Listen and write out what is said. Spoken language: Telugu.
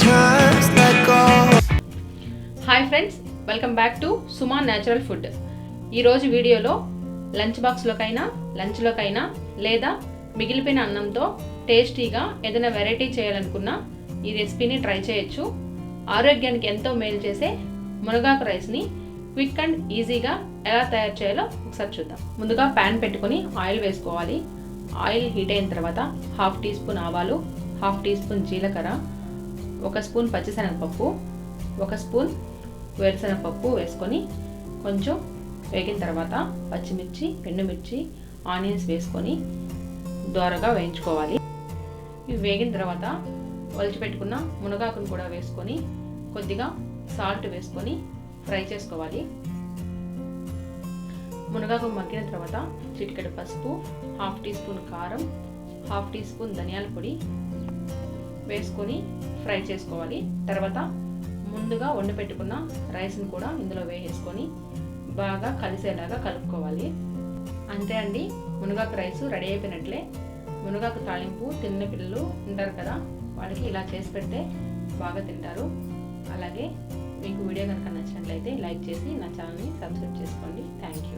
Sometimes let go. Hi friends, welcome back to Suma natural food. ఈరోజు వీడియోలో లంచ్లోకైనా లేదా మిగిలిపోయిన అన్నంతో టేస్టీగా ఏదైనా వెరైటీ చేయాలనుకున్నా ఈ రెసిపీని ట్రై చేయొచ్చు. ఆరోగ్యానికి ఎంతో మేలు చేసే మునగాకు రైస్ని క్విక్ అండ్ ఈజీగా ఎలా తయారు చేయాలో ఒకసారి చూద్దాం. ముందుగా ప్యాన్ పెట్టుకొని ఆయిల్ వేసుకోవాలి. ఆయిల్ హీట్ అయిన తర్వాత 1/2 టీ స్పూన్ ఆవాలు, 1/2 టీ స్పూన్ జీలకర్ర, 1 స్పూన్ పచ్చిశనగపప్పు, 1 స్పూన్ వేరుశనగపప్పు వేసుకొని కొంచెం వేగిన తర్వాత పచ్చిమిర్చి, ఎండుమిర్చి, ఆనియన్స్ వేసుకొని దోరగా వేయించుకోవాలి. ఇవి వేగిన తర్వాత ఒలిచిపెట్టుకున్న మునగాకును కూడా వేసుకొని కొద్దిగా సాల్ట్ వేసుకొని ఫ్రై చేసుకోవాలి. మునగాకు మగ్గిన తర్వాత చిటికెడు పసుపు, 1/2 టీ స్పూన్ కారం, 1/2 టీ స్పూన్ ధనియాల పొడి వేసుకొని ఫ్రై చేసుకోవాలి. తర్వాత ముందుగా వండి పెట్టుకున్న రైస్ని కూడా ఇందులో వేసుకొని బాగా కలిసేలాగా కలుపుకోవాలి. అంతే అండి, మునగాకు రైస్ రెడీ అయిపోయినట్లే. మునగాకు తాలింపు తిన్న పిల్లలు ఉంటారు కదా, వాళ్ళకి ఇలా చేసి పెడితే బాగా తింటారు. అలాగే మీకు వీడియో కనుక నచ్చినట్లయితే లైక్ చేసి నా ఛానల్ని సబ్స్క్రైబ్ చేసుకోండి. Thank you.